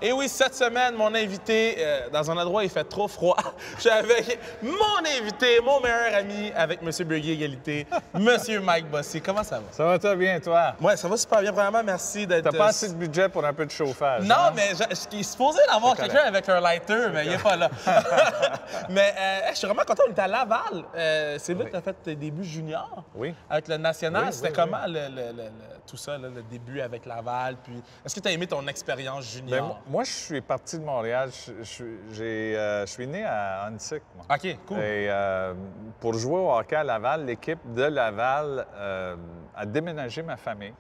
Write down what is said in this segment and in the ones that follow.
Et oui, cette semaine, mon invité, dans un endroit où il fait trop froid, je suis avec mon invité, mon meilleur ami, avec M. Burguier Égalité, M. Mike Bossy. Comment ça va? Ça va très bien, toi? Oui, ça va super bien. Premièrement, merci d'être... T'as pas assez de budget pour un peu de chauffage, Non, hein? mais il est supposé d'avoir quelqu'un avec un lighter, mais il n'est pas là. Mais je suis vraiment content, on était à Laval. C'est là que tu as fait tes débuts juniors. Oui. Avec le national. Oui, C'était oui, comment tout ça, là, le début avec Laval? Puis est-ce que tu as aimé ton expérience junior? Ben, moi, je suis parti de Montréal. Je suis né à Huntsic, moi. OK, cool. Et pour jouer au hockey à Laval, l'équipe de Laval a déménagé ma famille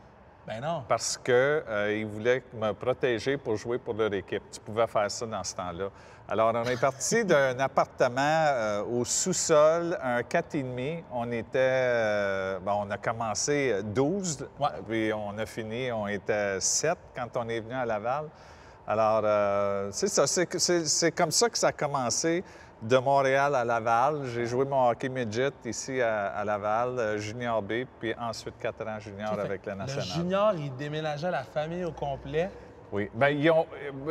Ben non. parce qu'ils voulaient me protéger pour jouer pour leur équipe. Tu pouvais faire ça dans ce temps-là. Alors, on est parti d'un appartement au sous-sol, un 4,5. On était... on a commencé 12, Ouais. puis on a fini, on était 7 quand on est venu à Laval. Alors, c'est ça, c'est comme ça que ça a commencé, de Montréal à Laval. J'ai joué mon hockey midget ici à Laval, junior B, puis ensuite 4 ans junior avec la nationale. Le junior, il déménageait la famille au complet. Oui. Bien, ils ont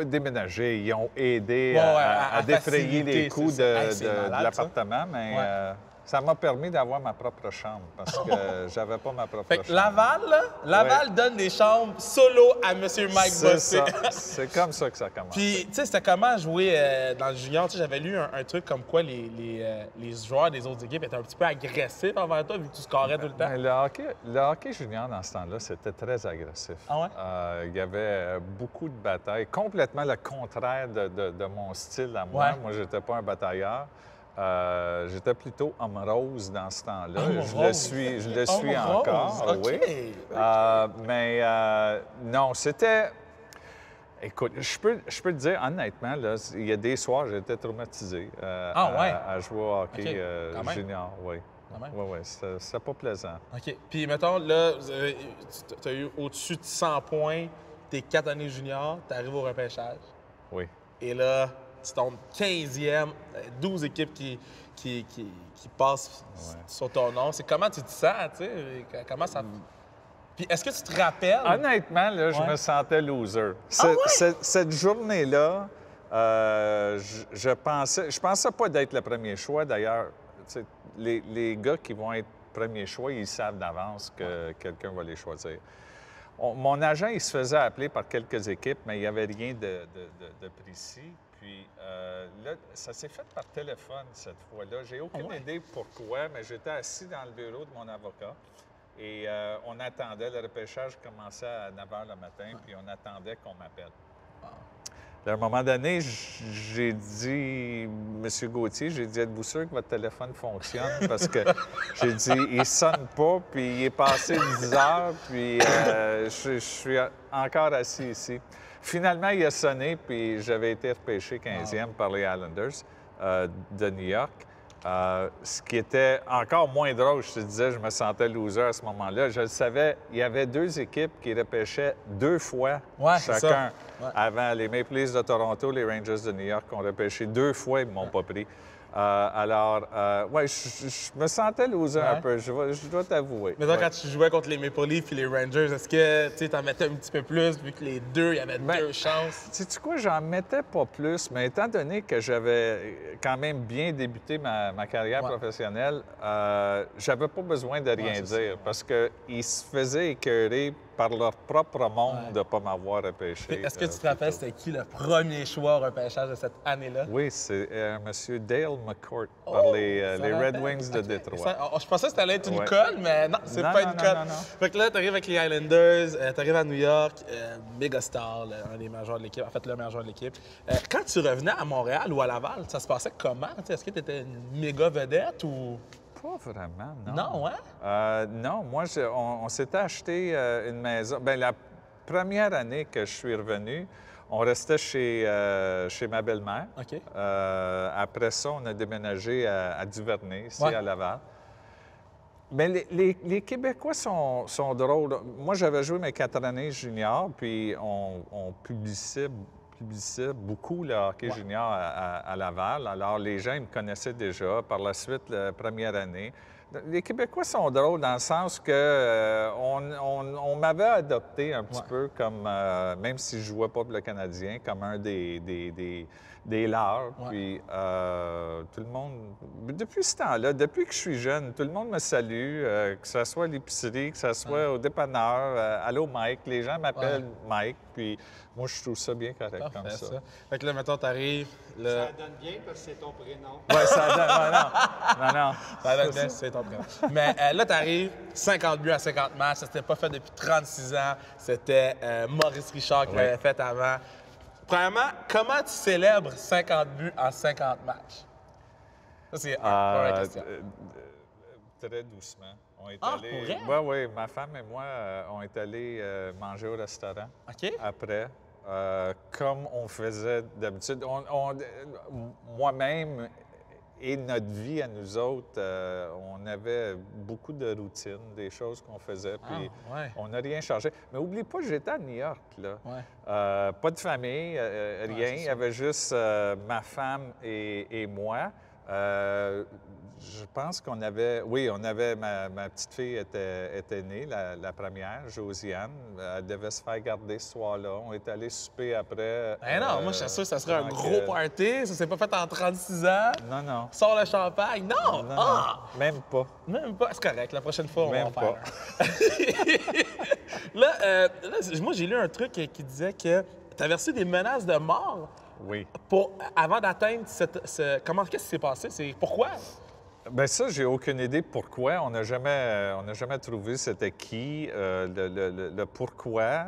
déménagé, ils ont aidé Ouais, à défrayer faciliter, les coûts c'est ça. Hey, c'est de malade, l'appartement, mais Ouais. ça m'a permis d'avoir ma propre chambre parce que j'avais pas ma propre Fait que chambre. Laval, là, Laval donne des chambres solo à M. Mike C'est Bossy. ça. C'est comme ça que ça commence. Puis, tu sais, c'était comment jouer dans le junior? Tu sais, j'avais lu un truc comme quoi les joueurs des autres équipes étaient un petit peu agressifs envers toi, vu que tu scorais tout le temps. Ben, le hockey junior, dans ce temps-là, c'était très agressif. Ah ouais? Il y avait beaucoup de batailles, complètement le contraire de mon style à moi. Ouais. Moi, j'étais pas un batailleur. J'étais plutôt homme rose dans ce temps-là. Homme Je rose. le suis Homme encore, rose, OK. oui. Mais non, c'était... Écoute, je peux te dire, honnêtement, là, il y a des soirs, j'étais traumatisé à jouer au hockey OK, quand même. junior, oui. Quand même. Oui, oui, c'était pas plaisant. OK. Puis, mettons, là, tu as eu au-dessus de 100 points tes 4 années juniors, tu arrives au repêchage. Oui. Et là, tu tombes 15e, 12 équipes qui passent sur ton nom. C'est comment tu te sens, tu sais? Comment ça... Puis est-ce que tu te rappelles? Honnêtement, là, je Ouais. me sentais loser. Ah Cette journée-là, je pensais pas d'être le premier choix. D'ailleurs, tu sais, les gars qui vont être premier choix, ils savent d'avance que quelqu'un va les choisir. Mon agent, il se faisait appeler par quelques équipes, mais il n'y avait rien de précis. Puis là, ça s'est fait par téléphone cette fois-là. J'ai aucune idée pourquoi, mais j'étais assis dans le bureau de mon avocat et on attendait. Le repêchage commençait à 9 h le matin, puis on attendait qu'on m'appelle. À un moment donné, j'ai dit, M. Gauthier, j'ai dit, êtes-vous sûr que votre téléphone fonctionne? Parce que j'ai dit, il sonne pas, puis il est passé 10 heures, puis je suis encore assis ici. Finalement, il a sonné, puis j'avais été repêché 15e par les Islanders de New York. Ce qui était encore moins drôle, je te disais, je me sentais loser à ce moment-là. Je le savais, il y avait 2 équipes qui repêchaient 2 fois chacun. Avant les Maple Leafs de Toronto, les Rangers de New York ont repêché 2 fois, ils ne m'ont pas pris. Je me sentais loser un peu, je dois t'avouer. Mais donc, quand tu jouais contre les Maple Leafs et les Rangers, est-ce que tu en mettais un petit peu plus, vu que les deux, il y avait 2 chances? Sais-tu quoi, j'en mettais pas plus, mais étant donné que j'avais quand même bien débuté ma carrière professionnelle, j'avais pas besoin de rien dire, parce qu'ils se faisaient écœurer par leur propre monde de ne pas m'avoir repêché. Est-ce que tu te rappelles, c'était qui le premier choix au repêchage de cette année-là? Oui, c'est M. Dale McCourt par les Red Wings de Détroit. Je pensais que ça allait être une colle, mais non, c'est pas une colle. Fait que là, tu arrives avec les Islanders, tu arrives à New York, méga star, un des meilleurs joueurs de l'équipe, en fait, le meilleur joueur de l'équipe. Quand tu revenais à Montréal ou à Laval, ça se passait comment? Est-ce que tu étais une méga vedette ou... Pas vraiment, non. Non, ouais? Non, moi, on s'était acheté une maison. Bien, la première année que je suis revenu, on restait chez ma belle-mère. OK. Après ça, on a déménagé à Duvernay, ici à Laval. Mais les Québécois sont drôles. Moi, j'avais joué mes 4 années junior, puis on publiait beaucoup le hockey junior à Laval. Alors, les gens ils me connaissaient déjà. Par la suite, la première année, Les Québécois sont drôles dans le sens que on m'avait adopté un petit peu comme, même si je jouais pas pour le Canadien, comme un des leurs. Ouais. Puis tout le monde, depuis ce temps-là, depuis que je suis jeune, tout le monde me salue, que ce soit à l'épicerie, que ce soit au dépanneur, allô Mike, les gens m'appellent Mike, puis moi je trouve ça bien correct comme Parfait, ça. Fait que là, mettons, t'arrives... Ça donne bien parce que c'est ton prénom. Oui, ça donne. Non. Ça donne bien, c'est ton prénom. Mais là, t'arrives, 50 buts à 50 matchs. Ça s'était pas fait depuis 36 ans. C'était Maurice Richard qui l'avait fait avant. Premièrement, comment tu célèbres 50 buts en 50 matchs? Ça, c'est la question. Très doucement. On est Ah, allés... pour vrai? Oui, ma femme et moi, on est allés manger au restaurant OK. après, comme on faisait d'habitude. Moi-même et notre vie à nous autres, on avait beaucoup de routines, des choses qu'on faisait, puis ouais. on n'a rien changé. Mais oublie pas, j'étais à New York, là. Ouais. Pas de famille, rien. Il y avait juste ma femme et moi. Je pense qu'on avait... Oui, on avait... Ma petite fille était née, la première, Josiane. Elle devait se faire garder ce soir-là. On est allé souper après. Non, moi, je suis sûr que ça serait un gros party. Ça s'est pas fait en 36 ans. Non. Sors le champagne. Non! Non. Même pas. Même pas. C'est correct. La prochaine fois, on va en Même faire un. Là, moi, j'ai lu un truc qui disait que tu avais reçu des menaces de mort Oui. avant d'atteindre Comment qu'est-ce qui s'est passé? C'est pourquoi? Bien ça, j'ai aucune idée pourquoi. On n'a jamais trouvé c'était qui, le pourquoi.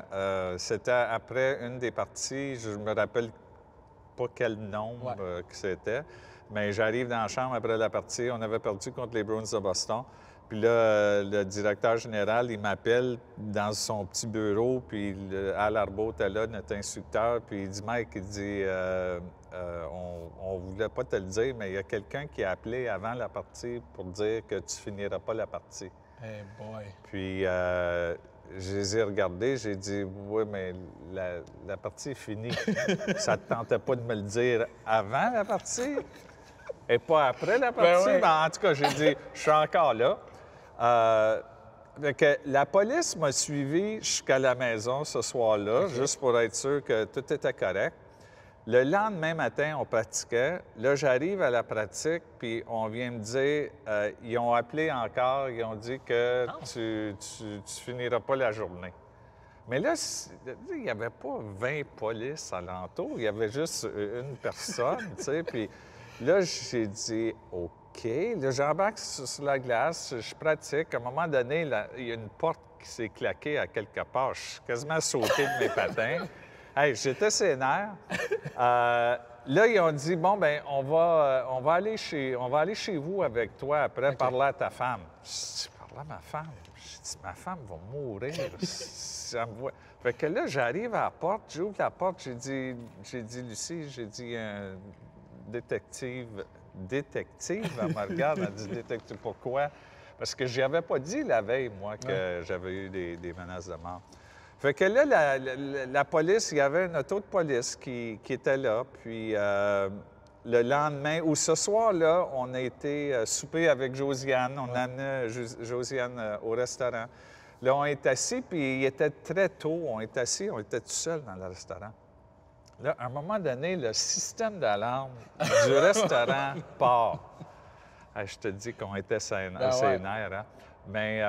C'était après une des parties, je me rappelle pas quel nombre que c'était, mais j'arrive dans la chambre après la partie. On avait perdu contre les Bruins de Boston. Puis là, le directeur général, il m'appelle dans son petit bureau, puis Al Arbo était là, notre instructeur, puis il dit « Mike, il dit on voulait pas te le dire, mais il y a quelqu'un qui a appelé avant la partie pour dire que tu finiras pas la partie. » Hey boy! Puis je les ai regardés, j'ai dit « Oui, mais la partie est finie. Ça te tentait pas de me le dire avant la partie? Et pas après la partie? Ben ouais. Ben, en tout cas, j'ai dit « Je suis encore là. » Que la police m'a suivi jusqu'à la maison ce soir-là, juste pour être sûr que tout était correct. Le lendemain matin, on pratiquait. Là, j'arrive à la pratique, puis on vient me dire, ils ont appelé encore, ils ont dit que tu finiras pas la journée. Mais là, il n'y avait pas 20 polices alentour, il y avait juste une personne, tu sais, puis là, j'ai dit, OK. Là, j'embarque sur la glace, je pratique. À un moment donné, il y a une porte qui s'est claquée à quelque part. Je suis quasiment sauté de mes patins. Hey, j'étais sénère. Là, ils ont dit, bon, ben on va aller chez vous avec toi après, parler à ta femme. Je dis, parler à ma femme? Je dis, ma femme va mourir. Ça me voit. Fait que là, j'arrive à la porte, j'ouvre la porte, j'ai dit, Lucie, j'ai dit, détective, elle me regarde, elle dit, détective, pourquoi? Parce que je n'y avais pas dit la veille, moi, que j'avais eu des menaces de mort. Fait que là, la police, il y avait une auto de police qui était là, puis le lendemain, ou ce soir-là, on a été souper avec Josiane, on a amené Josiane au restaurant. Là, on est assis, puis il était très tôt, on est assis, on était tout seul dans le restaurant. Là, à un moment donné, le système d'alarme du restaurant part. Hey, je te dis qu'on était sénère, hein? Mais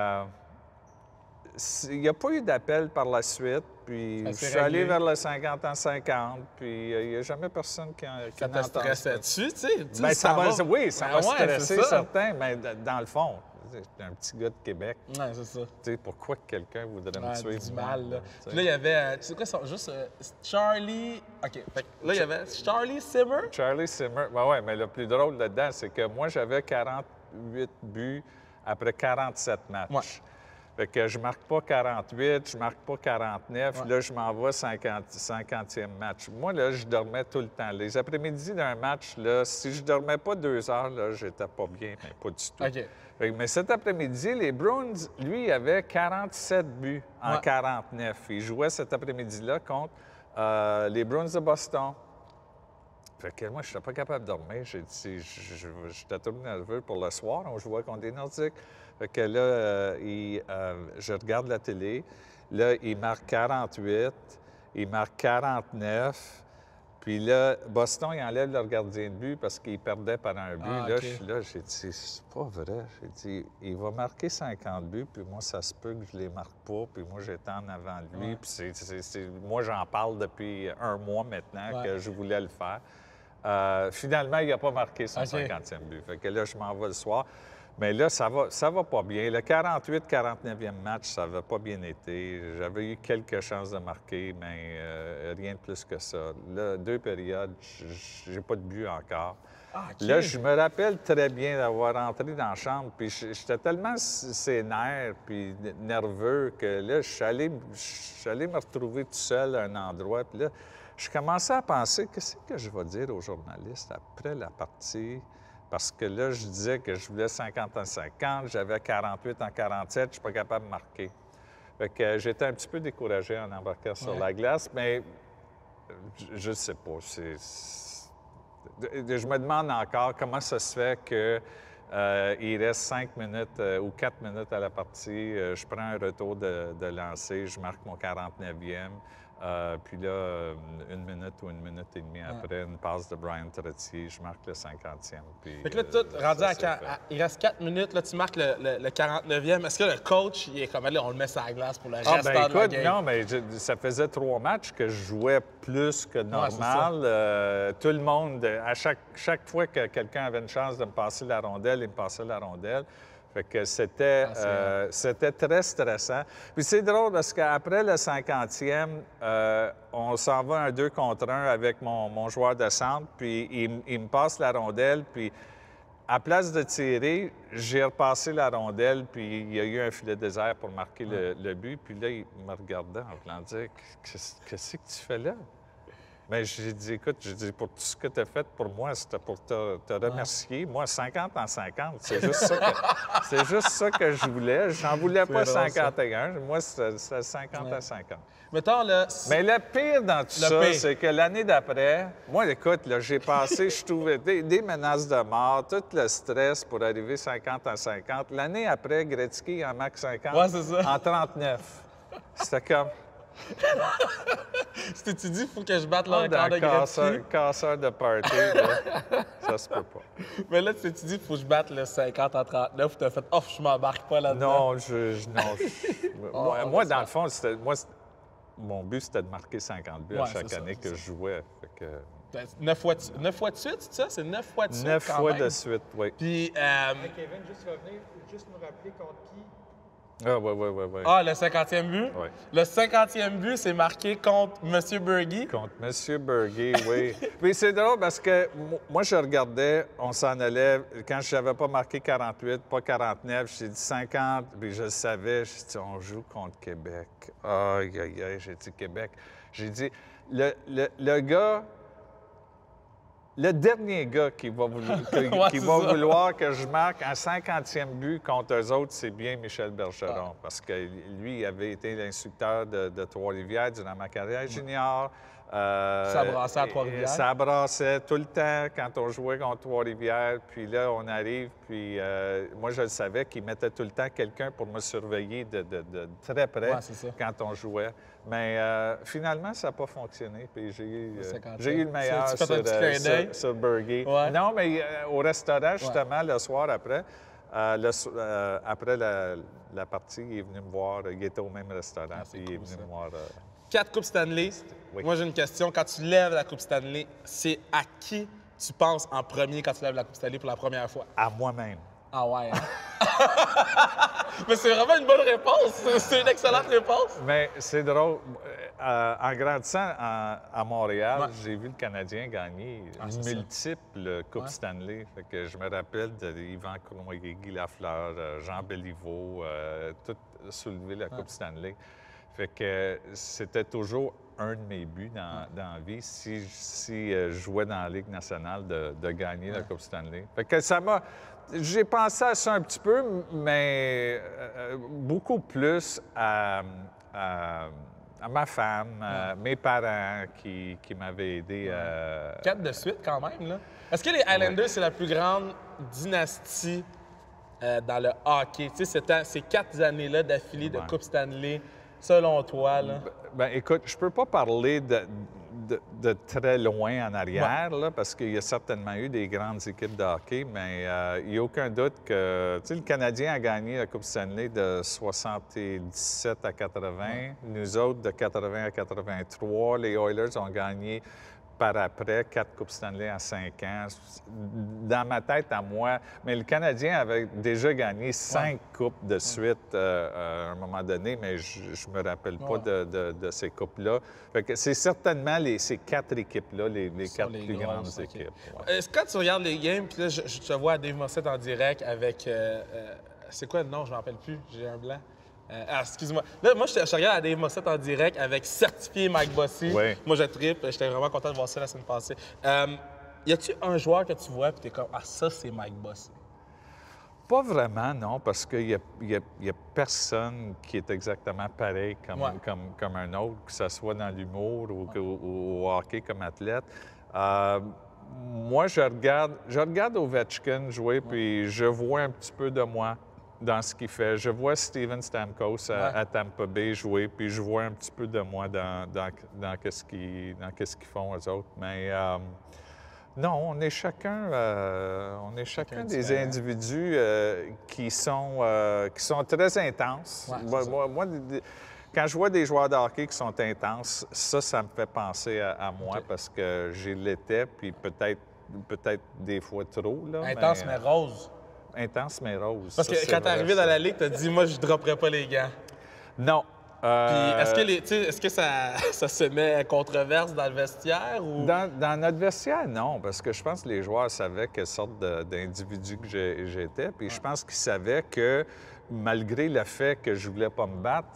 il n'y a pas eu d'appel par la suite, puis je suis allé vers le 50 en 50, puis il n'y a jamais personne qui a Ça te stressait dessus, tu sais? Bien, ça m'a stressé, ça. certain, mais dans le fond, j'étais un petit gars de Québec. Ouais, c'est ça. Tu sais, pourquoi quelqu'un voudrait me tuer? Du mal, là. Puis là, il y avait, tu sais quoi, juste Charlie... OK, fait que là, il y avait Charlie Simmer. Charlie Simmer, oui, mais le plus drôle là-dedans, c'est que moi, j'avais 48 buts après 47 matchs. Ouais. Fait que je marque pas 48, je marque pas 49, là, je m'en vais 50e match. Moi, là, je dormais tout le temps. Les après-midi d'un match, là, si je dormais pas 2 heures, là, j'étais pas bien, mais pas du tout. OK. Mais cet après-midi, les Bruins, lui, il avait 47 buts en 49. Il jouait cet après-midi-là contre les Bruins de Boston. Fait que moi, je n'étais pas capable de dormir. J'ai dit, j'étais trop nerveux pour le soir. On jouait contre des Nordiques. Fait que là, je regarde la télé. Là, il marque 48, il marque 49. Puis là, Boston, il enlève leur gardien de but parce qu'il perdait par un but. Ah, là, OK. je suis là, j'ai dit, c'est pas vrai. J'ai dit, il va marquer 50 buts, puis moi, ça se peut que je les marque pas, puis moi, j'étais en avant de lui. Ouais. Puis moi, j'en parle depuis un mois maintenant Ouais. que je voulais le faire. Finalement, il n'a pas marqué son OK. 50e but. Fait que là, je m'en vais le soir. Mais là, ça va pas bien. Le 48-49e match, ça va pas bien été. J'avais eu quelques chances de marquer, mais rien de plus que ça. Là, 2 périodes, j'ai pas de but encore. Ah, OK. Là, je me rappelle très bien d'avoir rentré dans la chambre, puis j'étais tellement sénère puis nerveux que là, je suis allé me retrouver tout seul à un endroit. Puis là, je commençais à penser, qu'est-ce que je vais dire aux journalistes après la partie? Parce que là, je disais que je voulais 50 en 50, j'avais 48 en 47, je ne suis pas capable de marquer. Fait que j'étais un petit peu découragé en embarquant sur la glace, mais je ne sais pas. Je me demande encore comment ça se fait que il reste 5 minutes ou 4 minutes à la partie. Je prends un retour de lancer, je marque mon 49e. Puis là, 1 minute ou 1 minute et demie après, une passe de Brian Trottier, je marque le 50e. Puis, Fait que là, tout rendu à quand? fait. Il reste 4 minutes, là, tu marques le 49e. Est-ce que le coach, il est comme là, on le met sur la glace pour le restant de la écoute, game? non, mais ça faisait 3 matchs que je jouais plus que normal. Tout le monde, à chaque fois que quelqu'un avait une chance de me passer la rondelle, il me passait la rondelle. Fait que c'était très stressant. Puis c'est drôle parce qu'après le 50e, on s'en va un 2 contre 1 avec mon joueur de centre, puis il me passe la rondelle, puis à place de tirer, j'ai repassé la rondelle, puis il y a eu un filet désert pour marquer le but. Puis là, il me regardait en voulant dire « Qu'est-ce que tu fais là? » Mais j'ai dit, écoute, pour tout ce que tu as fait pour moi, c'était pour te remercier. Moi, 50 en 50, c'est juste ça que je voulais. J'en voulais pas 51. Moi, c'était 50 à 50. Mettons, là... Mais le pire dans tout ça, c'est que l'année d'après, moi, écoute, là, j'ai passé, je trouvais des menaces de mort, tout le stress pour arriver 50 à 50. L'année après, Gretzky en marque 50 en 39. C'était comme... Tu dis, il faut que je batte le record de Gretzky. Casseur de party, là, ça se peut pas. Mais là, tu dis, il faut que je batte le 50 en 39, tu as fait, je m'embarque pas là-dedans. Non, moi, dans le fond, mon but, c'était de marquer 50 buts à chaque année que je jouais. Fait que... 9 fois de suite, c'est ça? C'est 9 fois de suite, 9 fois de suite, oui. Puis... Kevin, juste revenir, juste nous rappeler contre qui? Ah, oui. Ah, le 50e but? Oui. Le 50e but, c'est marqué contre M. Bergy. Contre M. Bergy, oui. Puis c'est drôle parce que moi, je regardais, on s'en allait. Quand je n'avais pas marqué 48, pas 49, j'ai dit 50, puis je le savais. J'ai dit, on joue contre Québec. Aïe, j'ai dit Québec. J'ai dit, le gars... Le dernier gars qui va, vouloir que je marque un 50e but contre eux autres, c'est bien Michel Bergeron. Parce que lui, il avait été l'instructeur de Trois-Rivières durant ma carrière junior. Ça brassait à Trois-Rivières? Ça brassait tout le temps quand on jouait contre Trois-Rivières. Puis là, on arrive, puis moi, je le savais qu'il mettait tout le temps quelqu'un pour me surveiller de très près quand on jouait. Mais finalement, ça n'a pas fonctionné. Puis j'ai eu le meilleur sur Bergy. Ouais. Non, mais au restaurant, justement, le soir après, après la partie, il est venu me voir. Il était au même restaurant, puis il est venu me voir. 4 Coupes Stanley. Oui. Moi, j'ai une question. Quand tu lèves la Coupe Stanley, c'est à qui tu penses en premier quand tu lèves la Coupe Stanley pour la première fois? À moi-même. Ah ouais, hein? Mais c'est vraiment une bonne réponse. C'est une excellente réponse. Mais c'est drôle. En grandissant à Montréal, j'ai vu le Canadien gagner multiples Coupes Stanley. Fait que je me rappelle d'Yvan Cournoyer, Guy Lafleur, Jean Béliveau, tout soulever la Coupe Stanley. Fait que c'était toujours un de mes buts dans la vie, si je jouais dans la Ligue nationale, de gagner la Coupe Stanley. Fait que ça m'a... J'ai pensé à ça un petit peu, mais beaucoup plus à à ma femme, mes parents qui m'avaient aidé. 4 de suite, quand même, là. Est-ce que les Highlanders, c'est la plus grande dynastie dans le hockey? Tu sais, ces 4 années-là d'affilée de Coupe Stanley, selon toi, là? Ben, écoute, je peux pas parler de très loin en arrière, là, parce qu'il y a certainement eu des grandes équipes de hockey, mais il n'y a aucun doute que, tu sais, le Canadien a gagné la Coupe Stanley de 77 à 80, nous autres de 80 à 83, les Oilers ont gagné par après 4 Coupes Stanley en 5 ans. Dans ma tête, à moi, mais le Canadien avait déjà gagné 5 coupes de suite à un moment donné, mais je ne me rappelle pas de ces coupes-là. C'est certainement ces 4 équipes-là, les 4 plus grandes équipes. Ouais. Est-ce que quand tu regardes les games, puis là, je te vois à Dave Morissette en direct avec... c'est quoi le nom? Je ne me rappelle plus. J'ai un blanc. Excuse-moi. Là, moi, je regarde à Dave Morissette en direct avec certifié Mike Bossy. Oui. Moi, je trippe. J'étais vraiment content de voir ça la semaine passée. Y a-tu un joueur que tu vois et tu es comme, ah, ça, c'est Mike Bossy? Pas vraiment, non, parce qu'il y a personne qui est exactement pareil comme un autre, que ce soit dans l'humour ou au hockey comme athlète. Moi, je regarde Ovechkin jouer, puis je vois un petit peu de moi dans ce qu'il fait. Je vois Steven Stamkos à Tampa Bay jouer, puis je vois un petit peu de moi dans qu'est-ce qu'ils font, eux autres. Mais non, on est chacun des individus qui sont très intenses. Ouais, moi, quand je vois des joueurs de hockey qui sont intenses, ça me fait penser à moi parce que j'y l'étais, puis peut-être des fois trop. Là, Intense, mais rose. Intense, mais rose. Parce que quand t'es arrivé dans la ligue, t'as dit, moi, je dropperais pas les gants. Non. Puis est-ce que ça se met controverse dans le vestiaire? Ou... Dans notre vestiaire, non, parce que je pense que les joueurs savaient quelle sorte d'individu que j'étais. Puis je pense qu'ils savaient que malgré le fait que je voulais pas me battre,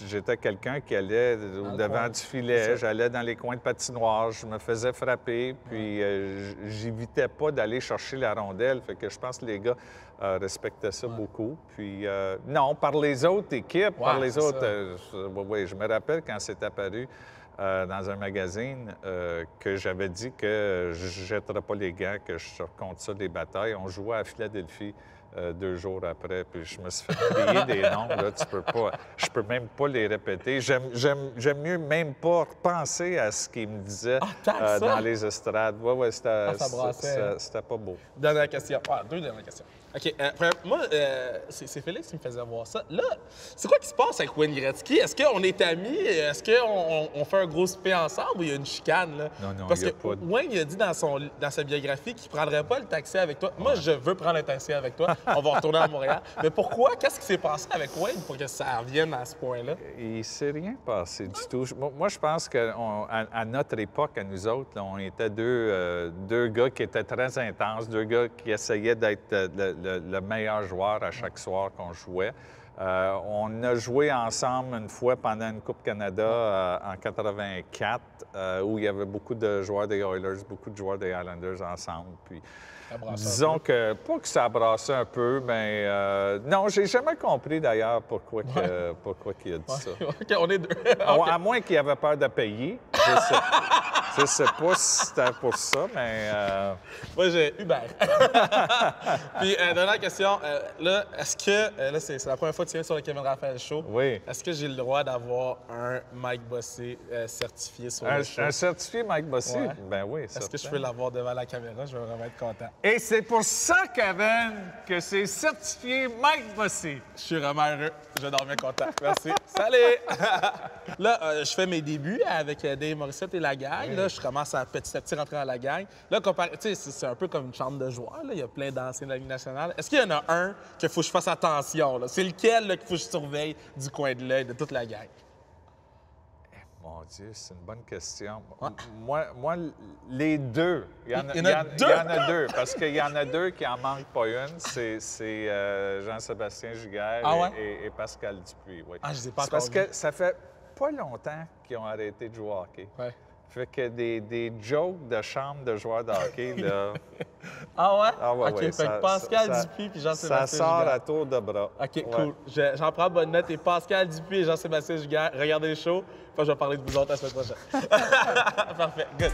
j'étais quelqu'un qui allait devant du filet, j'allais dans les coins de patinoire, je me faisais frapper, puis j'évitais pas d'aller chercher la rondelle. Fait que je pense que les gars respectaient ça beaucoup. Puis non, par les autres équipes, par les autres... oui, je me rappelle quand c'est apparu dans un magazine que j'avais dit que je ne jetterais pas les gants, que je compte ça des batailles. On jouait à Philadelphie 2 jours après, puis je me suis fait payer des noms. Là, je peux même pas les répéter. J'aime mieux même pas penser à ce qu'ils me disaient dans les estrades. Oui, c'était pas beau. Dernière question. Deux dernières questions. OK. Moi, c'est Félix qui me faisait voir ça. Là, c'est quoi qui se passe avec Wayne Gretzky? Est-ce qu'on est amis? Est-ce qu'on fait un gros souper ensemble ou il y a une chicane? Là? Non, parce il y a que pas de... Wayne, il a dit dans sa biographie qu'il ne prendrait pas le taxi avec toi. Moi, je veux prendre le taxi avec toi. On va retourner à Montréal. Mais pourquoi? Qu'est-ce qui s'est passé avec Wayne pour que ça revienne à ce point-là? Il ne s'est rien passé du tout. Moi, je pense qu'à notre époque, à nous autres, là, on était deux gars qui étaient très intenses, 2 gars qui essayaient d'être le meilleur joueur à chaque soir qu'on jouait. On a joué ensemble une fois pendant une Coupe Canada en 84, où il y avait beaucoup de joueurs des Oilers, beaucoup de joueurs des Highlanders ensemble. Puis, disons que, pas que ça brassait un peu, mais non, j'ai jamais compris d'ailleurs pourquoi il a dit ça. OK, on est 2. À moins qu'il avait peur de payer. Je sais pas si c'était pour ça, mais... Moi, j'ai Uber. Puis, dernière question. Là, est-ce que... là, c'est la première fois que tu viens sur le Kevin Raphaël Show. Oui. Est-ce que j'ai le droit d'avoir un Mike Bossy certifié sur le show? Un certifié Mike Bossy? Ouais. Ben oui, Est-ce que je peux l'avoir devant la caméra? Je vais vraiment être content. Et c'est pour ça, Kevin, que c'est certifié Mike Bossy. Je suis vraiment heureux. Je dormais content. Merci. Salut! Là, je fais mes débuts avec Dave Morissette et la gang. Oui. Là, je commence à petit rentrer dans la gang. Là, c'est un peu comme une chambre de joueurs. Là. Il y a plein d'anciens de la Ligue nationale. Est-ce qu'il y en a un qu'il faut que je fasse attention? C'est lequel qu'il faut que je surveille du coin de l'œil de toute la gang? Mon Dieu, c'est une bonne question. Ouais. Moi, les deux. Il y en a deux. Parce qu'il y en a 2 qui en manquent pas une. C'est Jean-Sébastien Giguère et Pascal Dupuis. Oui. Je les ai pas parce que ça fait pas longtemps qu'ils ont arrêté de jouer au hockey. Ouais. Fait que des jokes de chambre de joueurs de hockey, là... Ah ouais? Ah ouais, OK, ouais, fait que Pascal Dupuis puis Jean-Sébastien Ça sort Giguère. à tour de bras. OK, Ouais. cool. J'en prends bonne note. Et Pascal Dupuis et Jean-Sébastien Giguère, regardez le show. Enfin, je vais parler de vous autres la semaine prochaine. Parfait, good.